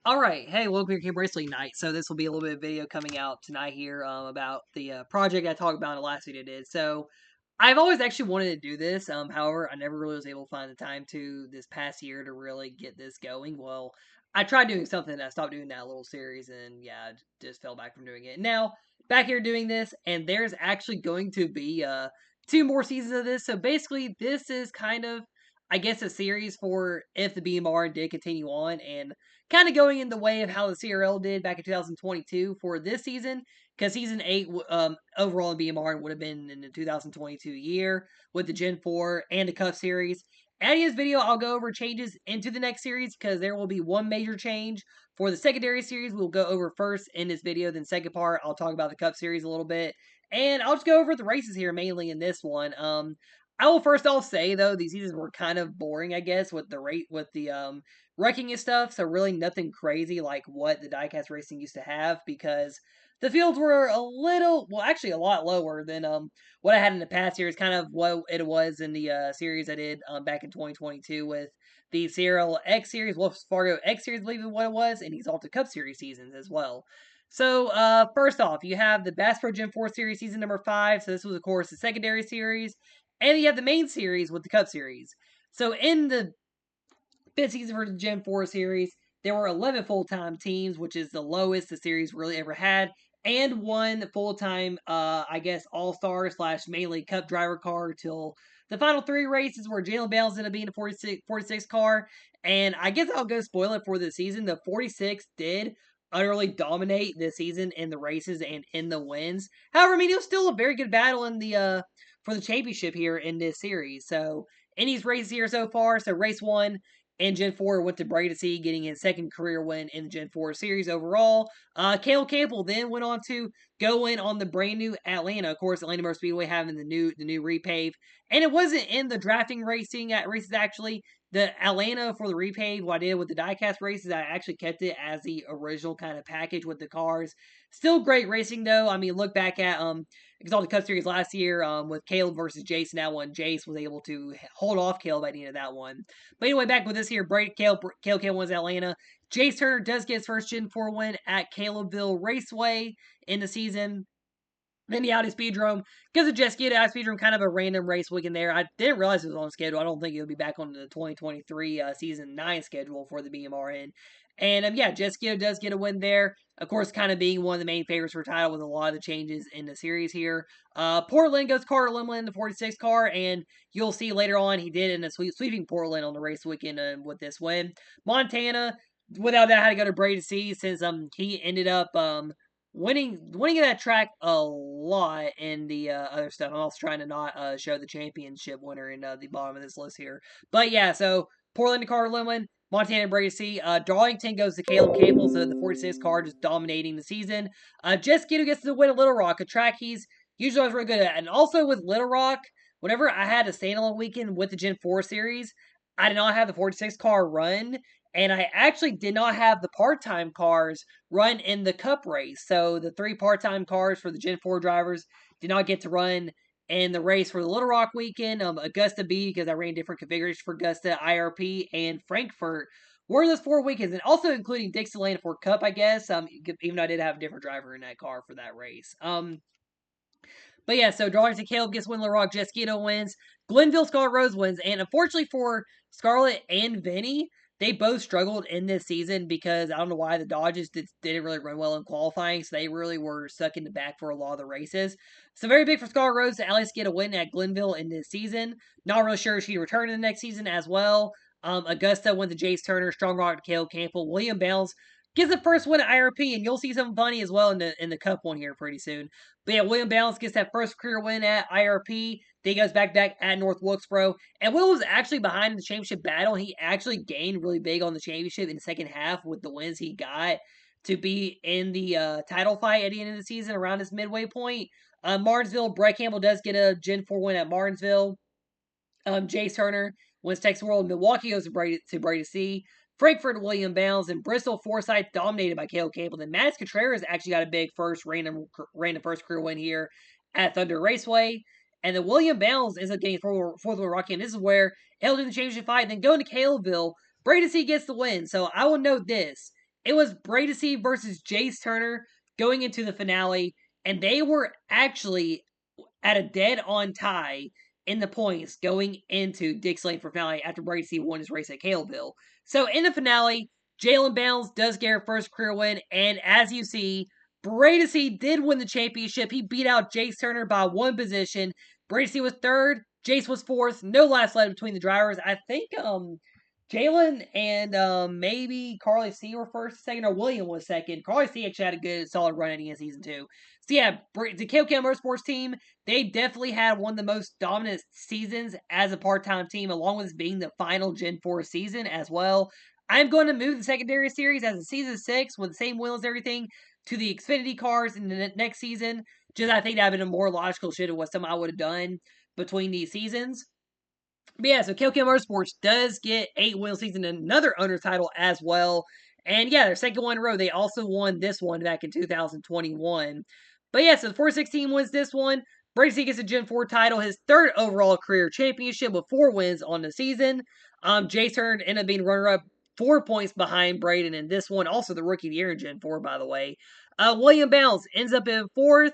Alright, hey, welcome to Camp Wrestling Night. So this will be a little bit of video coming out tonight here about the project I talked about in the last video I did. So I've always actually wanted to do this. However, I never really was able to find the time to this past year to really get this going. Well, I tried doing something and I stopped doing that little series and yeah, I just fell back from doing it. Now, back here doing this, and there's actually going to be two more seasons of this. So basically, this is kind of, I guess, a series for if the BMR did continue on and kind of going in the way of how the CRL did back in 2022 for this season, because season 8 overall in BMR would have been in the 2022 year with the Gen 4 and the Cup series. At this video, I'll go over changes into the next series because there will be one major change for the secondary series. We'll go over first in this video, then second part, I'll talk about the Cup series a little bit. And I'll just go over the races here mainly in this one. I will first off say though these seasons were kind of boring, I guess, with the rate with the wrecking and stuff. So really nothing crazy like what the diecast racing used to have because the fields were a little, well, actually a lot lower than what I had in the past years. Kind of what it was in the series I did back in 2022 with the Serial X series, Wolf's Fargo X series, I believe is what it was, and Exalted Cup series seasons as well. So, first off, you have the Bass Pro Gen 4 series season number 5. So, this was, of course, the secondary series. And you have the main series with the Cup series. So, in the fifth season for the Gen 4 series, there were 11 full-time teams, which is the lowest the series really ever had, and one full-time, I guess, all-star slash mainly Cup driver car till the final 3 races where Jalen Bales ended up being a 46 car. And I guess I'll go spoil it for the season. The 46 did utterly dominate this season in the races and in the wins. However, I mean, it was still a very good battle in the for the championship here in this series. So, in these races here so far, so race 1, and Gen 4 went to Brady C, getting his second career win in the Gen 4 series overall. Caleb Campbell then went on to go in on the brand new Atlanta. Of course, Atlanta Motor Speedway having the new repave. And it wasn't in the drafting racing at races actually. The Atlanta for the repave, what I did with the diecast races, I actually kept it as the original kind of package with the cars. Still great racing though. I mean, look back at Exalted Cup Series last year with Caleb versus Jace in that one. Jace was able to hold off Caleb at the end of that one. But anyway, back with this here, Caleb wins Atlanta. Jace Turner does get his first Gen 4 win at Calebville Raceway in the season. Then the Audi Speedrome, because of Jet Ski to Audi Speedrome, kind of a random race weekend there. I didn't realize it was on schedule. I don't think it'll be back on the 2023 season 9 schedule for the BMRN. And yeah, Jet Ski does get a win there. Of course, kind of being one of the main favorites for title with a lot of the changes in the series here. Portland goes Carter Limlin in the 46 car, and you'll see later on he did in a sweeping Portland on the race weekend with this win. Montana, without that, had to go to Brady C since he ended up winning that track a lot in the other stuff. I'm also trying to not show the championship winner in the bottom of this list here. But yeah, so Portland to Carter Limlin, Montana and Brady C. Darlington goes to Caleb Campbell, so the 46 car just dominating the season. Jess Gito gets the win at Little Rock, a track he's usually always really good at. And also with Little Rock, whenever I had a standalone weekend with the Gen 4 series, I did not have the 46 car run. And I actually did not have the part-time cars run in the Cup race. So the 3 part-time cars for the Gen 4 drivers did not get to run in the race for the Little Rock weekend. Augusta B, because I ran different configurations for Augusta, IRP, and Frankfurt were those 4 weekends. And also including Dixieland for Cup, I guess. Even though I did have a different driver in that car for that race. But yeah, so Darlington Caleb gets win, Little Rock Jesquito wins, Glenville Scarlet Rose wins, and unfortunately for Scarlett and Vinny, they both struggled in this season because I don't know why the Dodges didn't really run well in qualifying, so they really were stuck in the back for a lot of the races. So very big for Scarlet Rose to at least get a win at Glenville in this season. Not really sure if she'd return in the next season as well. Augusta went to Jace Turner, Strong Rock to Caleb Campbell, William Bales gets the first win at IRP, and you'll see something funny as well in the Cup one here pretty soon. But yeah, William Balance gets that first career win at IRP. Then he goes back at North Wilkesboro. And Will was actually behind the championship battle. He actually gained really big on the championship in the second half with the wins he got to be in the title fight at the end of the season around this midway point. Martinsville, Brett Campbell does get a Gen 4 win at Martinsville. Jace Turner wins Texas World. Milwaukee goes to Brady C. Frankfurt, William Bounds, and Bristol, Forsyth dominated by Caleb Campbell. Then Maddox Contreras actually got a big random first career win here at Thunder Raceway. And then William Bounds ends up getting fourth win Rocky. And this is where held in the championship fight. And then going to Calebville, Brady C gets the win. So I will note this. It was Brady's versus Jace Turner going into the finale, and they were actually at a dead-on tie in the points going into Dick's Lane for finale after Brady won his race at Caleville. So in the finale, Jalen Bounds does get her first career win, and as you see, Brady did win the championship. He beat out Jace Turner by one position. Brady was third, Jace was fourth. No last led between the drivers. I think Jalen and maybe Carly C were first, second, or William was second. Carly C actually had a good, solid run at the end of season 2. So yeah, the KOK Motorsports team, they definitely had one of the most dominant seasons as a part-time team, along with being the final Gen 4 season as well. I'm going to move the secondary series as a season 6 with the same wheels and everything to the Xfinity cars in the next season. Just I think that would have been a more logical shit of what something I would have done between these seasons. But yeah, so KOK Motorsports does get 8-win season and another owner title as well. And yeah, their second one in a row. They also won this one back in 2021. But yeah, so the 416 wins this one. Brady gets a Gen 4 title, his third overall career championship with 4 wins on the season. Jace Turner ended up being runner-up 4 points behind Braden in this one. Also the Rookie of the Year in Gen 4, by the way. William Bounds ends up in 4th.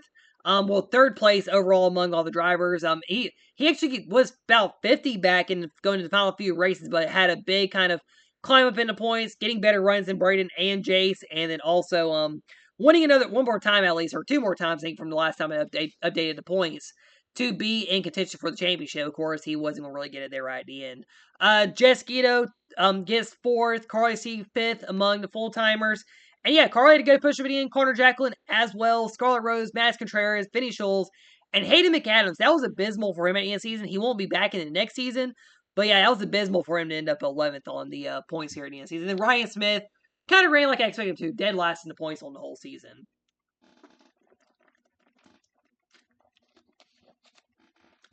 Third place overall among all the drivers. He actually was about 50 back in going to the final few races, but had a big kind of climb up into points, getting better runs than Braden and Jace, and then also winning one more time at least, or 2 more times, I think, from the last time I updated the points to be in contention for the championship. Of course, he wasn't going to really get it there right at the end. Jess Guido gets 4th, Carly C 5th among the full-timers. And yeah, Carly had a good push of it in, Connor Jacqueline as well, Scarlett Rose, Max Contreras, Vinny Scholes, and Hayden McAdams. That was abysmal for him at the end of the season. He won't be back in the next season. But yeah, that was abysmal for him to end up 11th on the points here at the end of the season. And then Ryan Smith kind of ran like I expected him to, dead last in the points on the whole season.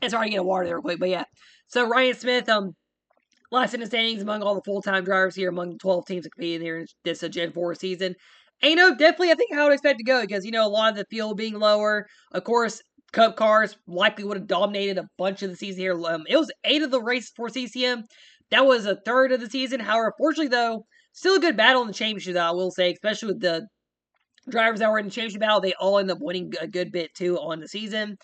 And sorry to get a water there real quick, but yeah. So Ryan Smith, last in the standings among all the full-time drivers here, among the 12 teams that competed here in this Gen 4 season. And, definitely I think how I would expect to go because, a lot of the field being lower. Of course, Cup cars likely would have dominated a bunch of the season here. It was 8 of the races for CCM. That was a third of the season. However, fortunately, though, still a good battle in the championship, I will say, especially with the drivers that were in the championship battle. They all end up winning a good bit, too, on the season.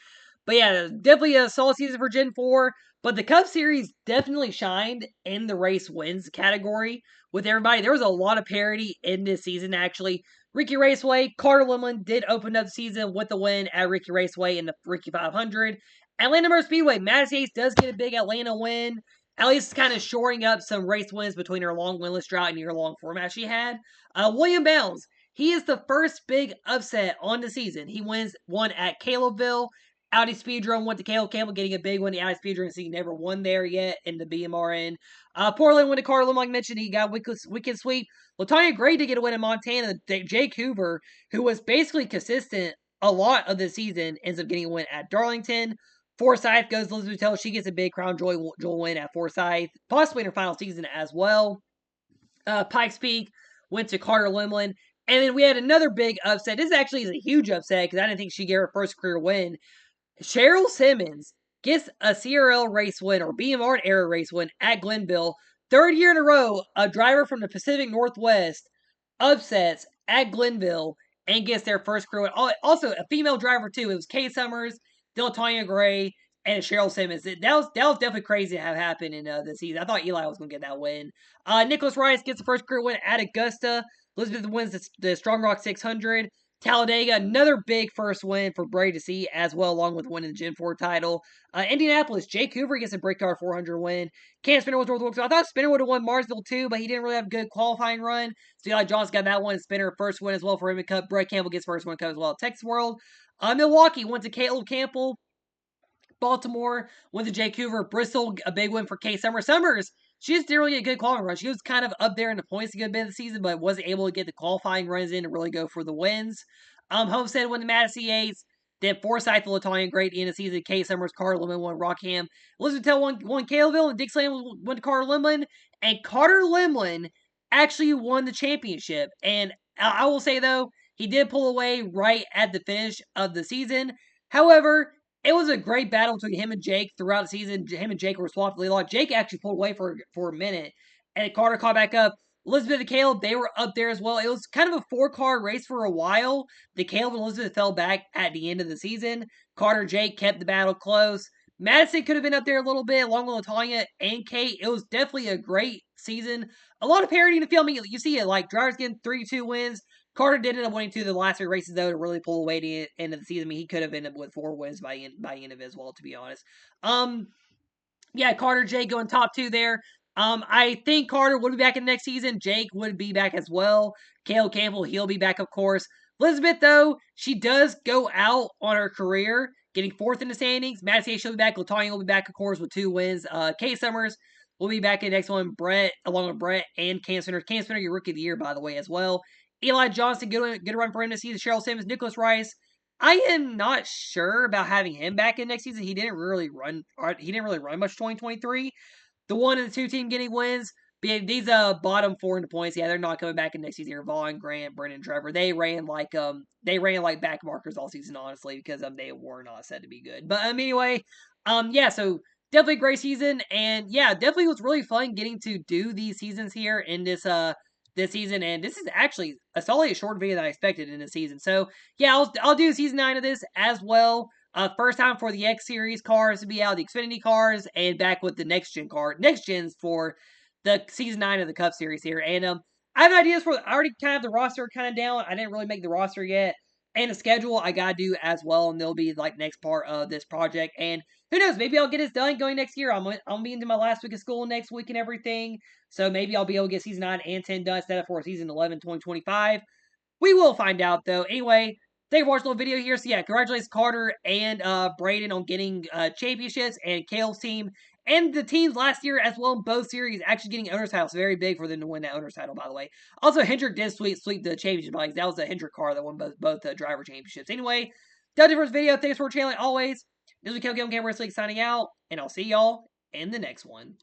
But yeah, definitely a solid season for Gen 4. But the Cup Series definitely shined in the race wins category with everybody. There was a lot of parity in this season, actually. Ricky Raceway, Carter Limlin did open up the season with the win at Ricky Raceway in the Ricky 500. Atlanta Motor Speedway, Madison Yates does get a big Atlanta win. At least kind of shoring up some race wins between her long winless drought and her long format she had. William Bounds, he is the first big upset on the season. He wins one at Calebville. Audi Speedrome went to Caleb Campbell, getting a big win. The Audi Speedrome, so he never won there yet in the BMRN. Portland went to Carlin, like I mentioned. He got wicked sweep. Latonya Gray to get a win in Montana. Jake Hoover, who was basically consistent a lot of the season, ends up getting a win at Darlington. Forsyth goes to Elizabeth Tell. She gets a big Crown Jewel win at Forsyth, possibly in her final season as well. Pikes Peak went to Carter Limlin. And then we had another big upset. This actually is a huge upset because I didn't think she'd get her first career win. Cheryl Simmons gets a CRL race win or BMR era race win at Glenville. Third year in a row, a driver from the Pacific Northwest upsets at Glenville and gets their first career win. Also, a female driver, too. It was Kay Summers, Delatanya Gray, and Cheryl Simmons. That was definitely crazy to have happened in this season. I thought Eli was going to get that win. Nicholas Rice gets the first career win at Augusta. Elizabeth wins the Strong Rock 600. Talladega, another big first win for Brady to see as well, along with winning the Gen 4 title. Indianapolis, Jake Hoover gets a Brick Car 400 win. Cam Spinner was North. So I thought Spinner would have won Marsville too, but he didn't really have a good qualifying run. So Eli Johnson got that one. Spinner first win as well for him in Cup. Brett Campbell gets first win in Cup as well. Texas World, Milwaukee went to Caleb Campbell. Baltimore went to Jake Hoover. Bristol, a big win for Kay Summers. Summers, she just didn't really get a good qualifying run. She was kind of up there in the points a good bit of the season, but wasn't able to get the qualifying runs in to really go for the wins. Homestead won the Madison Yates. Then Forsyth, Latonya Gray at the end of the season. Kay Summers, Carter Limlin won Rockham. Elizabeth Tell won Caleville, and Dixieland went to Carter Limlin. And Carter Limlin actually won the championship. And I will say, though, he did pull away right at the finish of the season. However, it was a great battle between him and Jake throughout the season. Him and Jake were swapped lead lock. Jake actually pulled away for a minute, and Carter caught back up. Elizabeth and Caleb, they were up there as well. It was kind of a 4-car race for a while. The Caleb and Elizabeth fell back at the end of the season. Carter Jake kept the battle close. Madison could have been up there a little bit, along with Latonya and Kate. It was definitely a great season. A lot of parity in the field. I mean, you see it, like, drivers getting 3-2 wins. Carter did end up winning 2 of the last 3 races, though, to really pull away the end of the season. I mean, he could have ended up with 4 wins by the end of it as well, to be honest. Yeah, Carter, Jake going top 2 there. I think Carter would be back in the next season. Jake would be back as well. Caleb Campbell, he'll be back, of course. Elizabeth, though, she does go out on her career, getting 4th in the standings. Madison, she'll be back. Latonya will be back, of course, with 2 wins. Kate Summers will be back in the next one. Brett, along with Brett and Cam Spinner. Cam Spinner, your rookie of the year, by the way, as well. Eli Johnson, good run for him this season. Cheryl Simmons, Nicholas Rice. I am not sure about having him back in next season. He didn't really run. He didn't really run much 2023. The 1 and the 2 team getting wins. But these bottom 4 in the points, yeah, they're not coming back in next season here. Vaughn, Grant, Brendan, Trevor. They ran like back markers all season, honestly, because they were not said to be good. But anyway, yeah, so definitely a great season, and yeah, definitely was really fun getting to do these seasons here in this season, and this is actually a solidly short video that I expected in this season. So yeah, I'll do season 9 of this as well. First time for the X Series cars to be out, the Xfinity cars, and back with the next gens for the season 9 of the Cup Series here. And I have ideas for. I already kind of have the roster kind of down. I didn't really make the roster yet, and the schedule I gotta do as well, and they'll be like next part of this project. And who knows? Maybe I'll get this done going next year. I'm be into my last week of school next week and everything, so maybe I'll be able to get season 9 and 10 done instead of for season 11, 2025. We will find out, though. Anyway, thank you for watching the video here. So, yeah, congratulations, Carter and Braden, on getting championships, and Caleb's team and the teams last year as well in both series actually getting owner's titles. Very big for them to win that owner's title, by the way. Also, Hendrick did sweep the championship. Like, that was the Hendrick car that won both driver championships. Anyway, that's it for this video. Thanks for watching, always. This is Caleb Cameron Wrestling signing out, and I'll see y'all in the next one.